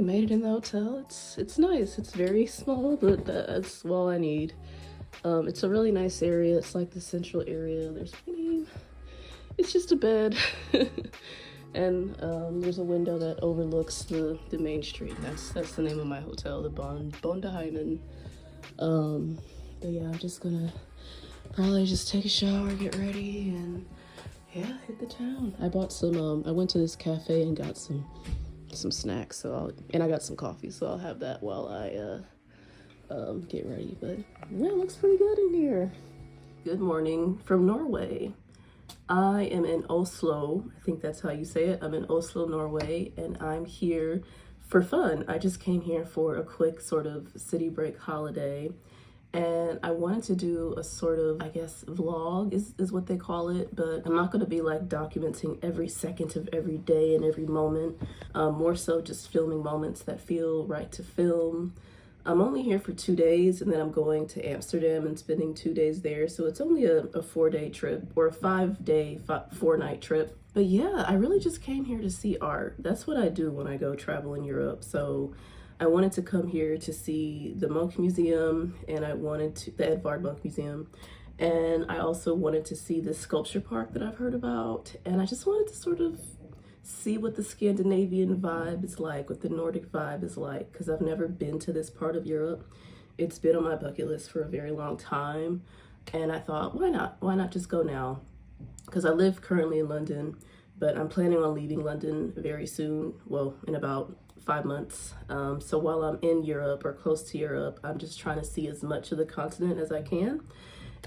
made it in the hotel. It's nice. It's very small, but that's all I need. It's a really nice area. It's like the central area. It's just a bed. And there's a window that overlooks the main street. That's the name of my hotel, the Bondeheimen. But yeah, I'm just gonna probably just take a shower, get ready, and yeah, hit the town. I bought some, I went to this cafe and got some snacks, and I got some coffee, so I'll have that while I get ready. But yeah, it looks pretty good in here. Good morning from Norway. I am in Oslo. I think that's how you say it. I'm in Oslo, Norway, and I'm here for fun. I just came here for a quick sort of city break holiday, and I wanted to do a sort of, I guess, vlog is what they call it, but I'm not going to be like documenting every second of every day and every moment. More so just filming moments that feel right to film. I'm only here for 2 days, and then I'm going to Amsterdam and spending 2 days there. So it's only a 4-day trip, or a 5-day, 4-night trip. But yeah, I really just came here to see art. That's what I do when I go travel in Europe. So I wanted to come here to see the Munch Museum, and the Edvard Munch Museum. And I also wanted to see the sculpture park that I've heard about. And I just wanted to sort of see what the Scandinavian vibe is like, what the Nordic vibe is like, because I've never been to this part of Europe. It's been on my bucket list for a very long time, and I thought, why not? Why not just go now? Because I live currently in London, but I'm planning on leaving London very soon, well, in about 5 months. So while I'm in Europe or close to Europe, I'm just trying to see as much of the continent as I can.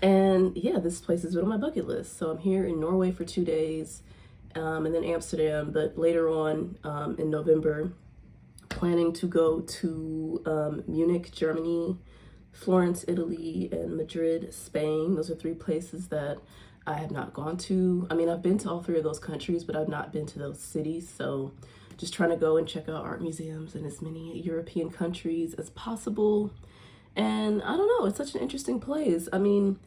And yeah, this place has been on my bucket list. So I'm here in Norway for 2 days. And then Amsterdam, but later on in November, planning to go to Munich, Germany, Florence, Italy, and Madrid, Spain. Those are 3 places that I have not gone to. I mean, I've been to all 3 of those countries, but I've not been to those cities. So just trying to go and check out art museums in as many European countries as possible. And I don't know, it's such an interesting place. I mean,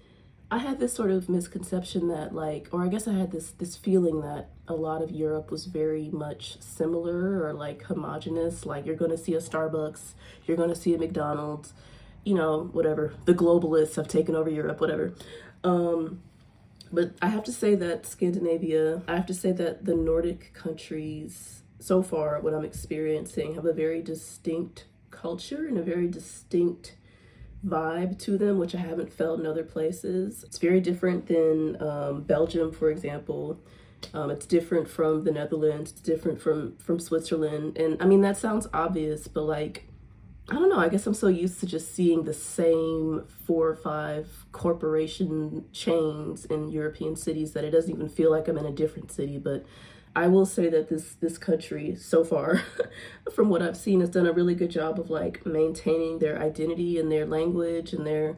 I had this sort of misconception that or I guess I had this feeling that a lot of Europe was very much similar or like homogenous. Like you're going to see a Starbucks, you're going to see a McDonald's, you know, whatever. The globalists have taken over Europe, whatever. But I have to say that the Nordic countries, so far, what I'm experiencing, have a very distinct culture and a very distinct vibe to them, which I haven't felt in other places. It's very different than Belgium, for example. It's different from the Netherlands. It's different from Switzerland. And I mean, that sounds obvious, but like, I don't know, I guess I'm so used to just seeing the same 4 or 5 corporation chains in European cities that it doesn't even feel like I'm in a different city. But I will say that this country so far, from what I've seen, has done a really good job of like maintaining their identity and their language and their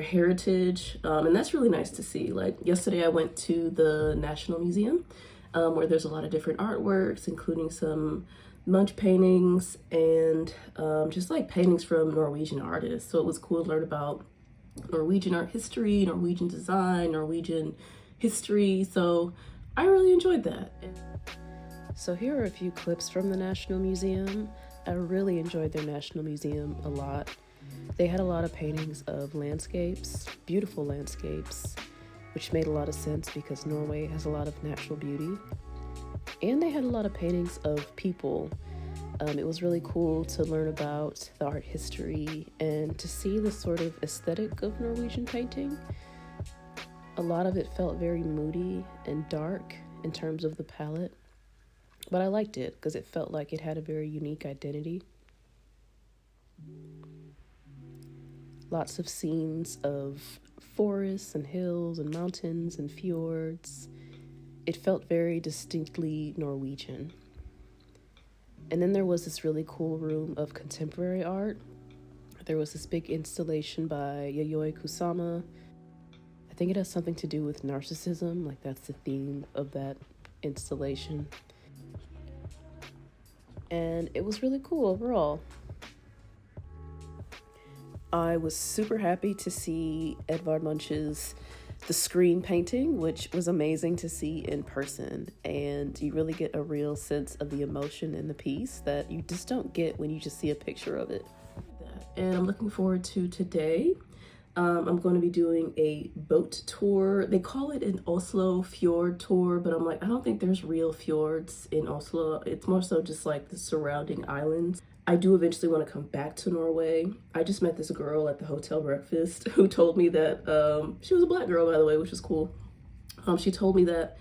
heritage, and that's really nice to see. Like yesterday, I went to the National Museum, where there's a lot of different artworks, including some Munch paintings and just like paintings from Norwegian artists. So it was cool to learn about Norwegian art history, Norwegian design, Norwegian history. So I really enjoyed that. So here are a few clips from the National Museum. I really enjoyed their National Museum a lot. They had a lot of paintings of landscapes, beautiful landscapes, which made a lot of sense because Norway has a lot of natural beauty. And they had a lot of paintings of people. It was really cool to learn about the art history and to see the sort of aesthetic of Norwegian painting. A lot of it felt very moody and dark in terms of the palette, but I liked it because it felt like it had a very unique identity. Lots of scenes of forests and hills and mountains and fjords. It felt very distinctly Norwegian. And then there was this really cool room of contemporary art. There was this big installation by Yayoi Kusama. I think it has something to do with narcissism, like that's the theme of that installation. And it was really cool overall. I was super happy to see Edvard Munch's the screen painting, which was amazing to see in person. And you really get a real sense of the emotion in the piece that you just don't get when you just see a picture of it. And I'm looking forward to today. I'm going to be doing a boat tour. They call it an Oslo fjord tour, but I'm like, I don't think there's real fjords in Oslo. It's more so just like the surrounding islands. I do eventually want to come back to Norway. I just met this girl at the hotel breakfast who told me that, she was a Black girl, by the way, which was cool. She told me that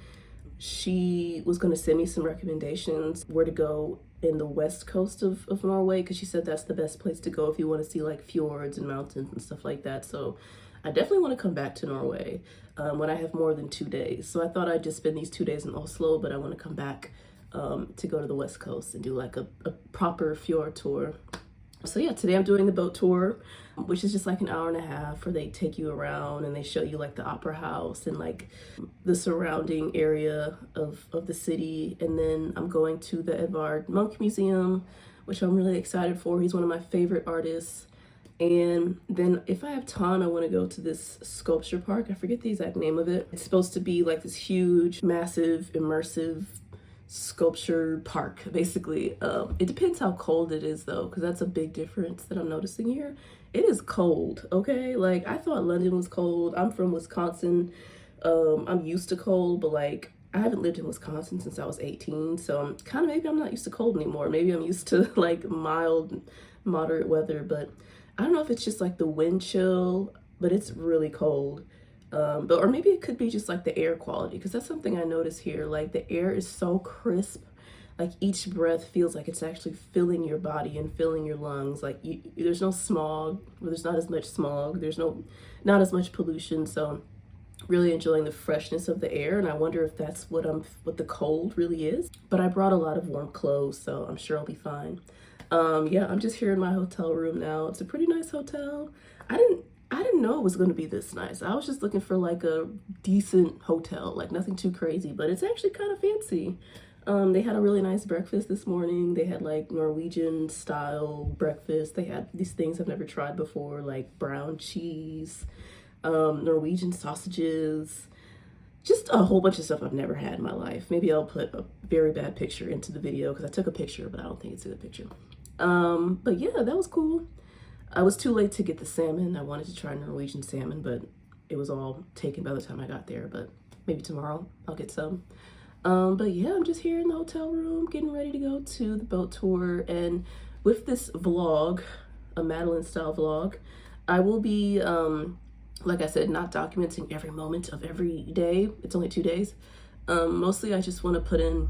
she was going to send me some recommendations where to go in the west coast of Norway, because she said that's the best place to go if you want to see like fjords and mountains and stuff like that. So I definitely want to come back to Norway when I have more than 2 days. So I thought I'd just spend these 2 days in Oslo, but I want to come back to go to the west coast and do like a proper fjord tour. So yeah, today I'm doing the boat tour, which is just like an hour and a half where they take you around and they show you like the opera house and like the surrounding area of the city. And then I'm going to the Edvard Munch Museum, which I'm really excited for. He's one of my favorite artists. And then if I have time, I want to go to this sculpture park. I forget the exact name of it. It's supposed to be like this huge, massive, immersive sculpture park, basically. It depends how cold it is though, because that's a big difference that I'm noticing here. It is cold, okay? Like, I thought London was cold. I'm from Wisconsin. I'm used to cold, but like, I haven't lived in Wisconsin since I was 18, so I'm kind of, maybe I'm not used to cold anymore. Maybe I'm used to like mild, moderate weather, but I don't know if it's just like the wind chill, but it's really cold. Or maybe it could be just like the air quality, because that's something I notice here. Like, the air is so crisp. Like, each breath feels like it's actually filling your body and filling your lungs. Like, there's no smog, or there's not as much smog. There's not as much pollution. So really enjoying the freshness of the air. And I wonder if that's what the cold really is. But I brought a lot of warm clothes, so I'm sure I'll be fine. Yeah, I'm just here in my hotel room now. It's a pretty nice hotel. I didn't know it was going to be this nice. I was just looking for like a decent hotel, like nothing too crazy, but it's actually kind of fancy. They had a really nice breakfast this morning. They had like Norwegian style breakfast. They had these things I've never tried before, like brown cheese, Norwegian sausages, just a whole bunch of stuff I've never had in my life. Maybe I'll put a very bad picture into the video because I took a picture, but I don't think it's a good picture. But yeah, that was cool. I was too late to get the salmon. I wanted to try Norwegian salmon, but it was all taken by the time I got there. But maybe tomorrow I'll get some. But yeah, I'm just here in the hotel room getting ready to go to the boat tour. And with this vlog, a Madeline style vlog, I will be, like I said, not documenting every moment of every day. It's only 2 days. Mostly I just want to put in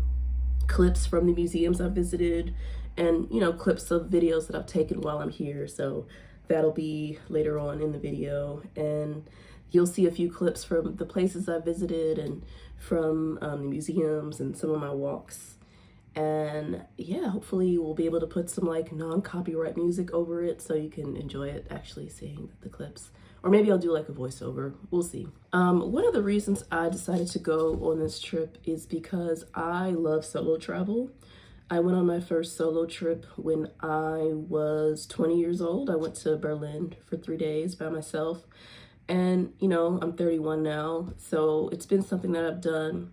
clips from the museums I've visited, and you know, clips of videos that I've taken while I'm here. So that'll be later on in the video, and you'll see a few clips from the places I visited and from the museums and some of my walks. And yeah, hopefully we'll be able to put some like non-copyright music over it so you can enjoy it actually seeing the clips. Or maybe I'll do like a voiceover, we'll see. One of the reasons I decided to go on this trip is because I love solo travel. I went on my first solo trip when I was 20 years old. I went to Berlin for 3 days by myself. And, you know, I'm 31 now, so it's been something that I've done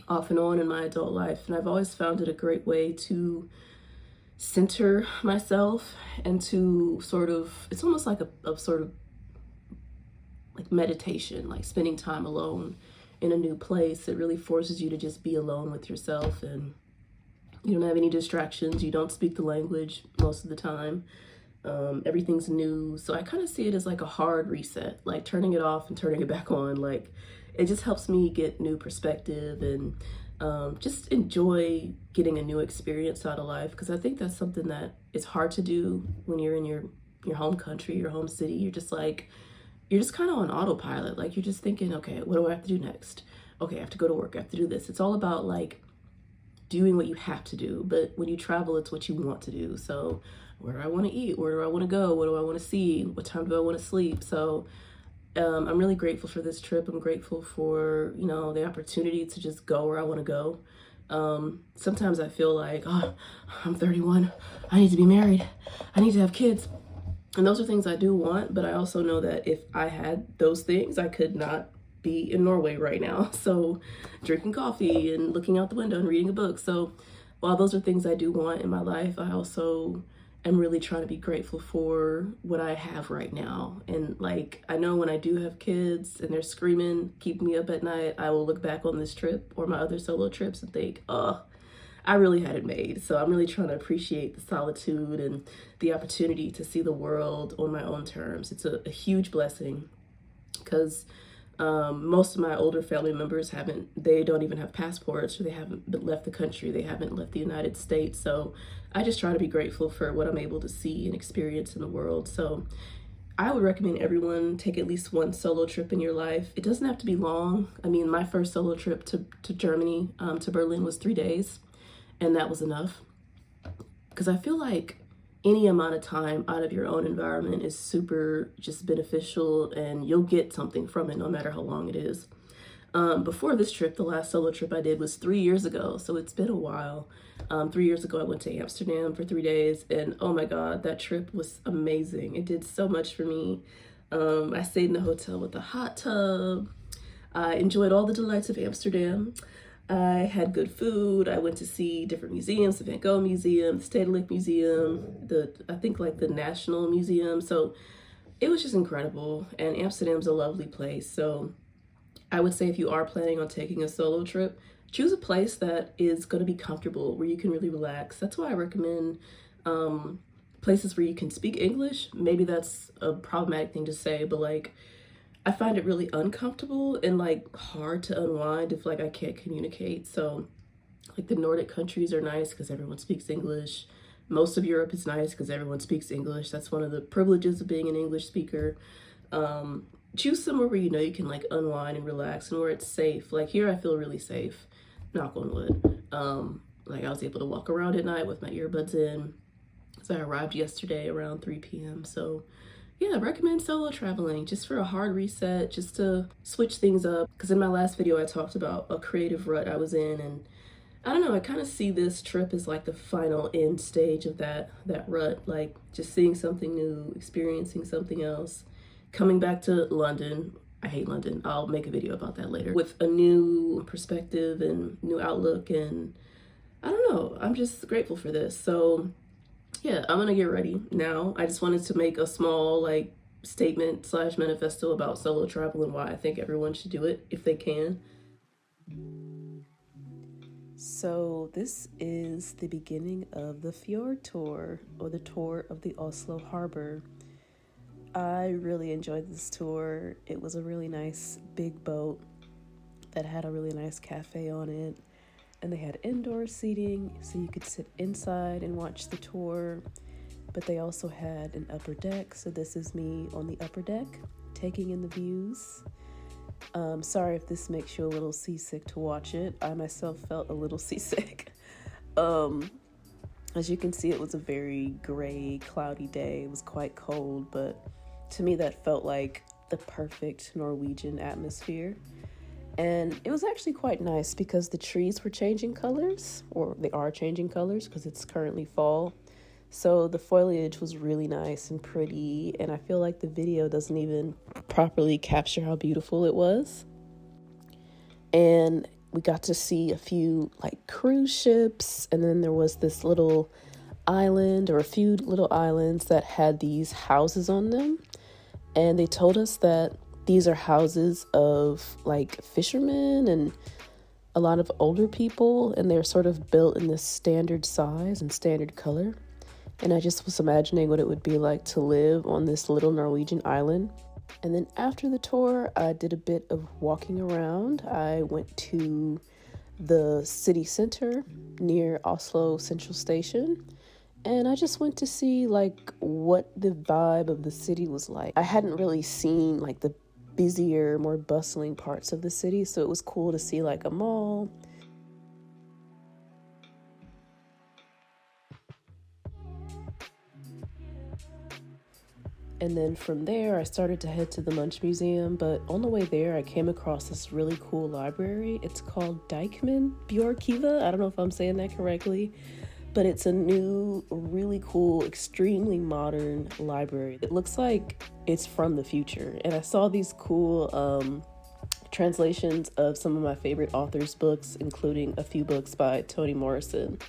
off and on in my adult life. And I've always found it a great way to center myself and to sort of, it's almost like a sort of like meditation, like spending time alone in a new place. It really forces you to just be alone with yourself, and you don't have any distractions. You don't speak the language most of the time. Everything's new. So I kind of see it as like a hard reset, like turning it off and turning it back on. Like, it just helps me get new perspective and just enjoy getting a new experience out of life. Because I think that's something that is hard to do when you're in your home country, your home city. You're just kind of on autopilot. Like, you're just thinking, okay, what do I have to do next? Okay, I have to go to work. I have to do this. It's all about like doing what you have to do. But when you travel, it's what you want to do. So where do I want to eat? Where do I want to go? What do I want to see? What time do I want to sleep? So I'm really grateful for this trip. I'm grateful for, you know, the opportunity to just go where I want to go. Sometimes I feel like, oh, I'm 31. I need to be married. I need to have kids. And those are things I do want, but I also know that if I had those things, I could not be in Norway right now. So drinking coffee and looking out the window and reading a book. So while those are things I do want in my life, I also am really trying to be grateful for what I have right now. And like, I know when I do have kids and they're screaming, keep me up at night, I will look back on this trip or my other solo trips and think, oh, I really had it made. So I'm really trying to appreciate the solitude and the opportunity to see the world on my own terms. It's a huge blessing because most of my older family members they don't even have passports, or they haven't left the country, they haven't left the United States. So I just try to be grateful for what I'm able to see and experience in the world. So I would recommend everyone take at least one solo trip in your life. It doesn't have to be long. I mean, my first solo trip to Germany, to Berlin, was 3 days. And that was enough, because I feel like any amount of time out of your own environment is super just beneficial, and you'll get something from it no matter how long it is. Before this trip, the last solo trip I did was 3 years ago, so it's been a while. 3 years ago, I went to Amsterdam for 3 days, and oh my God, that trip was amazing. It did so much for me. I stayed in the hotel with a hot tub. I enjoyed all the delights of Amsterdam. I had good food. I went to see different museums, the Van Gogh Museum, the Stedelijk Museum, I think like the National Museum. So it was just incredible. And Amsterdam's a lovely place. So I would say if you are planning on taking a solo trip, choose a place that is going to be comfortable, where you can really relax. That's why I recommend places where you can speak English. Maybe that's a problematic thing to say, but like, I find it really uncomfortable and like hard to unwind if like I can't communicate. So like the Nordic countries are nice because everyone speaks English. Most of Europe is nice because everyone speaks English. That's one of the privileges of being an English speaker. Choose somewhere where you know you can like unwind and relax, and where it's safe. Like here, I feel really safe, knock on wood. Like I was able to walk around at night with my earbuds in. So I arrived yesterday around 3 p.m. So yeah, I recommend solo traveling just for a hard reset, just to switch things up. Because in my last video, I talked about a creative rut I was in, and I don't know, I kind of see this trip as like the final end stage of that rut, like just seeing something new, experiencing something else, coming back to London. I hate London. I'll make a video about that later, with a new perspective and new outlook. And I don't know, I'm just grateful for this. So yeah, I'm gonna get ready now. I just wanted to make a small like statement / manifesto about solo travel and why I think everyone should do it if they can. So this is the beginning of the fjord tour, or the tour of the Oslo harbor. I really enjoyed this tour. It was a really nice big boat that had a really nice cafe on it. And they had indoor seating, so you could sit inside and watch the tour. But they also had an upper deck, so this is me on the upper deck, taking in the views. Sorry if this makes you a little seasick to watch it. I myself felt a little seasick. As you can see, it was a very gray, cloudy day. It was quite cold, but to me that felt like the perfect Norwegian atmosphere. And it was actually quite nice because the trees were changing colors, or they are changing colors because it's currently fall. So the foliage was really nice and pretty, and I feel like the video doesn't even properly capture how beautiful it was. And we got to see a few like cruise ships, and then there was this little island, or a few little islands that had these houses on them. And they told us that these are houses of like fishermen and a lot of older people, and they're sort of built in this standard size and standard color. And I just was imagining what it would be like to live on this little Norwegian island. And then after the tour, I did a bit of walking around. I went to the city center near Oslo Central Station, and I just went to see like what the vibe of the city was like. I hadn't really seen like the busier, more bustling parts of the city, so it was cool to see like a mall. And then from there, I started to head to the Munch Museum, but on the way there, I came across this really cool library. It's called Dijkman Bjørkiva. I don't know if I'm saying that correctly, but it's a new, really cool, extremely modern library. It looks like it's from the future. And I saw these cool translations of some of my favorite authors' books, including a few books by Toni Morrison.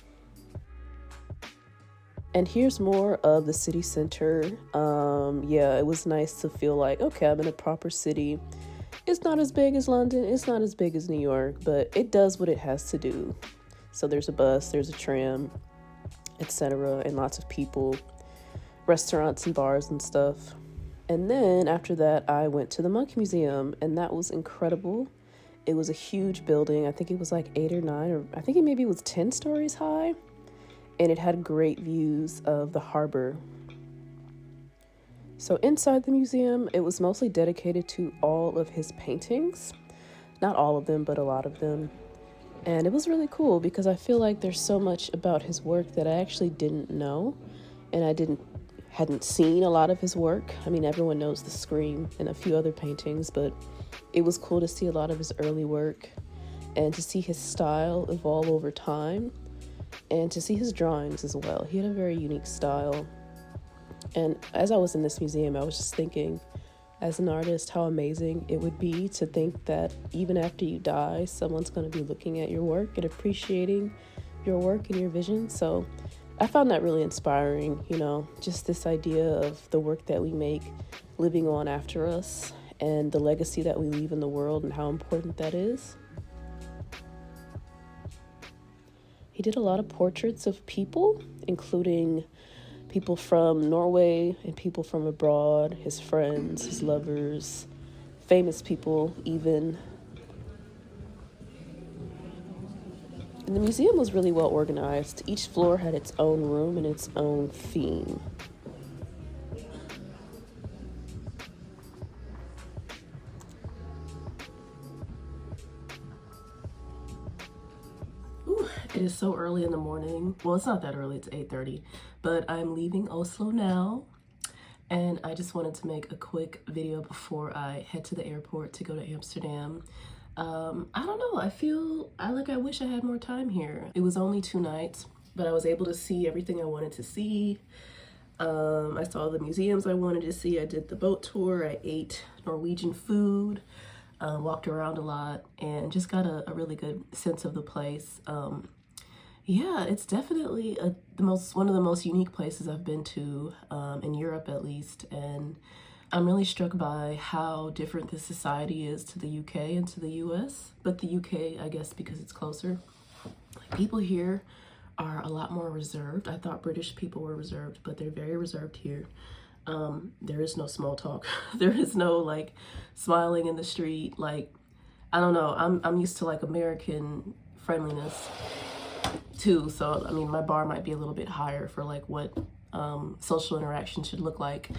And here's more of the city center. Yeah, it was nice to feel like, okay, I'm in a proper city. It's not as big as London, it's not as big as New York, but it does what it has to do. So there's a bus, there's a tram, etc., and lots of people, restaurants and bars and stuff. And then after that, I went to the Munch Museum, and that was incredible. It was a huge building. I think it was like 8 or 9, or I think it maybe was 10 stories high. And it had great views of the harbor. So inside the museum, it was mostly dedicated to all of his paintings. Not all of them, but a lot of them. And it was really cool because I feel like there's so much about his work that I actually didn't know. And I hadn't seen a lot of his work. I mean, everyone knows The Scream and a few other paintings, but it was cool to see a lot of his early work and to see his style evolve over time and to see his drawings as well. He had a very unique style. And as I was in this museum, I was just thinking, as an artist, how amazing it would be to think that even after you die, someone's going to be looking at your work and appreciating your work and your vision. So I found that really inspiring, just this idea of the work that we make living on after us and the legacy that we leave in the world and how important that is. He did a lot of portraits of people, including people from Norway and people from abroad, his friends, his lovers, famous people even. And the museum was really well organized. Each floor had its own room and its own theme. It is so early in the morning. Well, it's not that early, it's 8:30, but I'm leaving Oslo now. And I just wanted to make a quick video before I head to the airport to go to Amsterdam. I don't know, I wish I had more time here. It was only 2 nights, but I was able to see everything I wanted to see. I saw the museums I wanted to see. I did the boat tour. I ate Norwegian food, walked around a lot, and just got a really good sense of the place. Yeah, it's definitely one of the most unique places I've been to, in Europe at least, and I'm really struck by how different the society is to the UK and to the US, but the UK, I guess, because it's closer. Like, people here are a lot more reserved. I thought British people were reserved, but they're very reserved here. There is no small talk. There is no like smiling in the street. Like, I don't know, I'm used to like American friendliness too, so I mean my bar might be a little bit higher for like what social interaction should look like.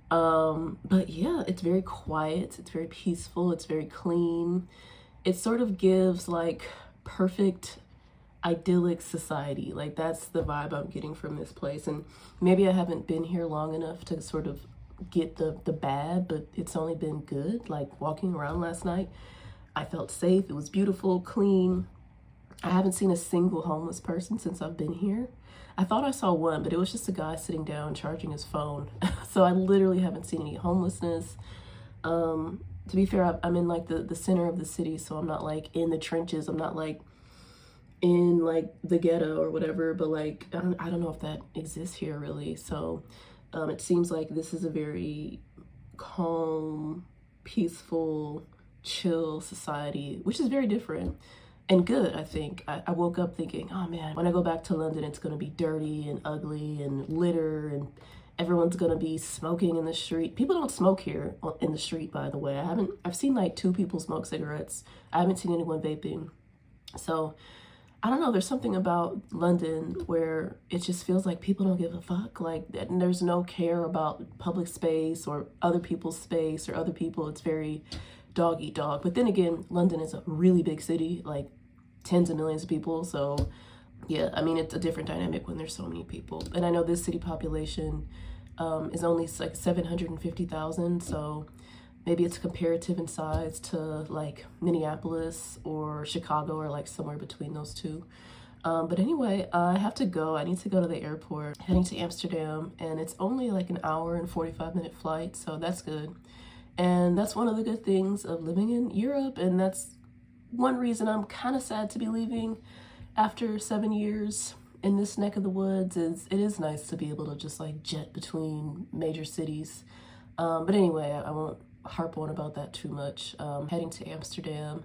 But yeah, it's very quiet, it's very peaceful, it's very clean. It sort of gives like perfect idyllic society. Like, that's the vibe I'm getting from this place. And maybe I haven't been here long enough to sort of get the bad, but it's only been good. Like, walking around last night, I felt safe. It was beautiful, clean. I haven't seen a single homeless person since I've been here. I thought I saw one, but it was just a guy sitting down charging his phone. So I literally haven't seen any homelessness. To be fair, I'm in like the center of the city, so I'm not like in the trenches. I'm not like in like the ghetto or whatever, but like I don't know if that exists here really. So it seems like this is a very calm, peaceful, chill society, which is very different and good. I think I woke up thinking, oh man, when I go back to London, it's gonna be dirty and ugly and litter, and everyone's gonna be smoking in the street. People don't smoke here in the street, by the way. I've seen like 2 people smoke cigarettes. I haven't seen anyone vaping. So I don't know, there's something about London where it just feels like people don't give a fuck. Like, there's no care about public space or other people's space or other people. It's very dog eat dog. But then again, London is a really big city, like tens of millions of people. So yeah, I mean, it's a different dynamic when there's so many people. And I know this city population is only like 750,000. So maybe it's comparative in size to like Minneapolis or Chicago, or like somewhere between those two. But anyway, I have to go. I need to go to the airport, heading to Amsterdam, and it's only like an hour and 45-minute flight, so that's good. And that's one of the good things of living in Europe, and that's one reason I'm kind of sad to be leaving after 7 years in this neck of the woods. Is it is nice to be able to just like jet between major cities. But anyway, I won't harp on about that too much. Heading to Amsterdam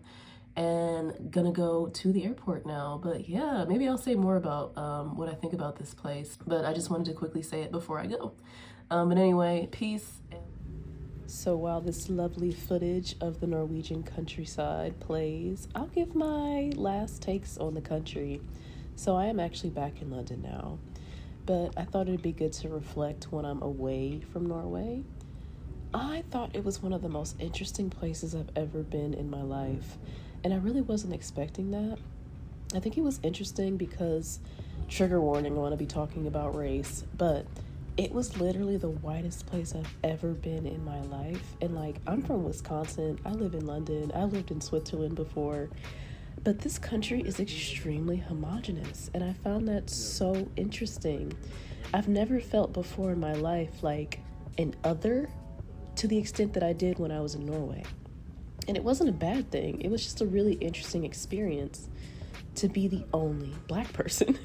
and gonna go to the airport now. But yeah, maybe I'll say more about what I think about this place, but I just wanted to quickly say it before I go. But anyway, peace. So while this lovely footage of the Norwegian countryside plays, I'll give my last takes on the country. So I am actually back in London now, but I thought it'd be good to reflect when I'm away from Norway. I thought it was one of the most interesting places I've ever been in my life, and I really wasn't expecting that. I think it was interesting because, trigger warning, I want to be talking about race, but it was literally the whitest place I've ever been in my life. And like, I'm from Wisconsin, I live in London, I lived in Switzerland before, but this country is extremely homogenous, and I found that so interesting. I've never felt before in my life like an other to the extent that I did when I was in Norway. And it wasn't a bad thing, it was just a really interesting experience to be the only Black person.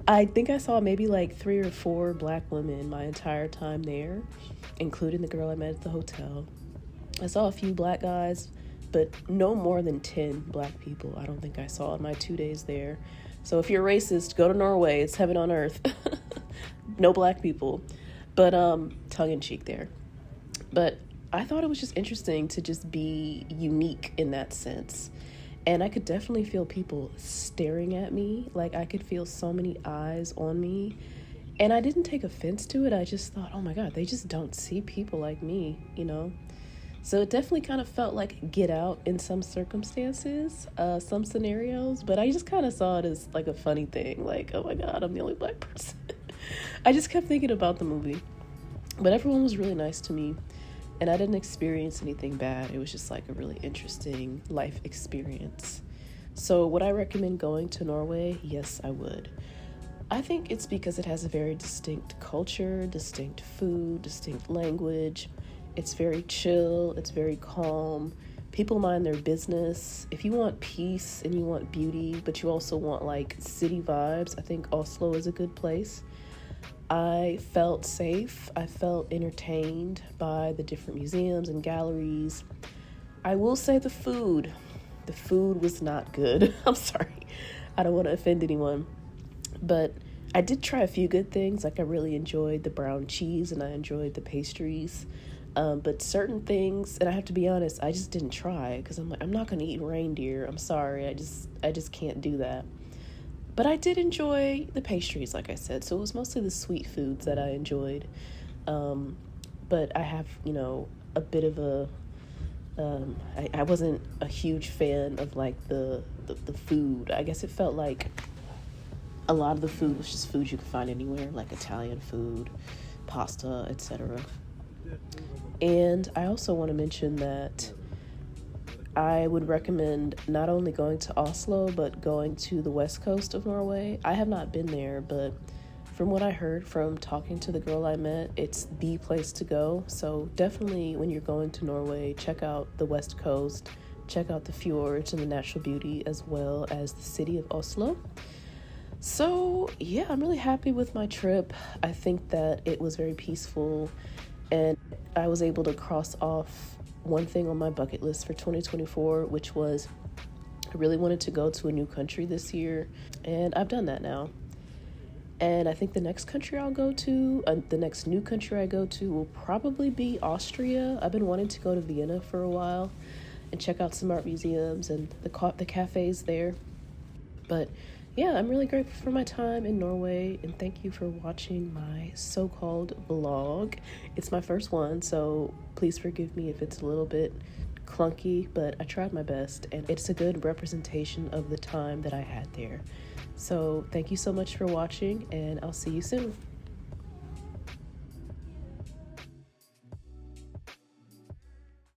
I think I saw maybe like 3 or 4 Black women my entire time there, including the girl I met at the hotel. I saw a few Black guys, but no more than 10 Black people I don't think I saw in my 2 days there. So if you're racist, go to Norway, it's heaven on earth. No Black people, but tongue in cheek there. But I thought it was just interesting to just be unique in that sense. And I could definitely feel people staring at me. Like, I could feel so many eyes on me. And I didn't take offense to it. I just thought, oh my God, they just don't see people like me, you know? So it definitely kind of felt like Get Out in some circumstances, some scenarios. But I just kind of saw it as like a funny thing. Like, oh my God, I'm the only Black person. I just kept thinking about the movie. But everyone was really nice to me. And I didn't experience anything bad. It was just like a really interesting life experience. So would I recommend going to Norway? Yes, I would. I think it's because it has a very distinct culture, distinct food, distinct language. It's very chill. It's very calm. People mind their business. If you want peace and you want beauty, but you also want like city vibes, I think Oslo is a good place. I felt safe. I felt entertained by the different museums and galleries. I will say the food was not good. I'm sorry. I don't want to offend anyone. But I did try a few good things. Like, I really enjoyed the brown cheese and I enjoyed the pastries. But certain things, and I have to be honest, I just didn't try because I'm like, I'm not going to eat reindeer. I'm sorry. I just can't do that. But I did enjoy the pastries, like I said. So it was mostly the sweet foods that I enjoyed. But I have, a bit of a... I wasn't a huge fan of, like, the food. I guess it felt like a lot of the food was just food you could find anywhere, like Italian food, pasta, etc. And I also want to mention that I would recommend not only going to Oslo, but going to the west coast of Norway. I have not been there, but from what I heard from talking to the girl I met, it's the place to go. So definitely when you're going to Norway, check out the west coast, check out the fjords and the natural beauty, as well as the city of Oslo. So yeah, I'm really happy with my trip. I think that it was very peaceful, and I was able to cross off one thing on my bucket list for 2024, which was I really wanted to go to a new country this year, and I've done that now. And I think the next country I'll go to, the next new country I go to will probably be Austria. I've been wanting to go to Vienna for a while and check out some art museums and the cafes there. But yeah, I'm really grateful for my time in Norway, and thank you for watching my so-called vlog. It's my first one, so please forgive me if it's a little bit clunky, but I tried my best, and it's a good representation of the time that I had there. So thank you so much for watching, and I'll see you soon.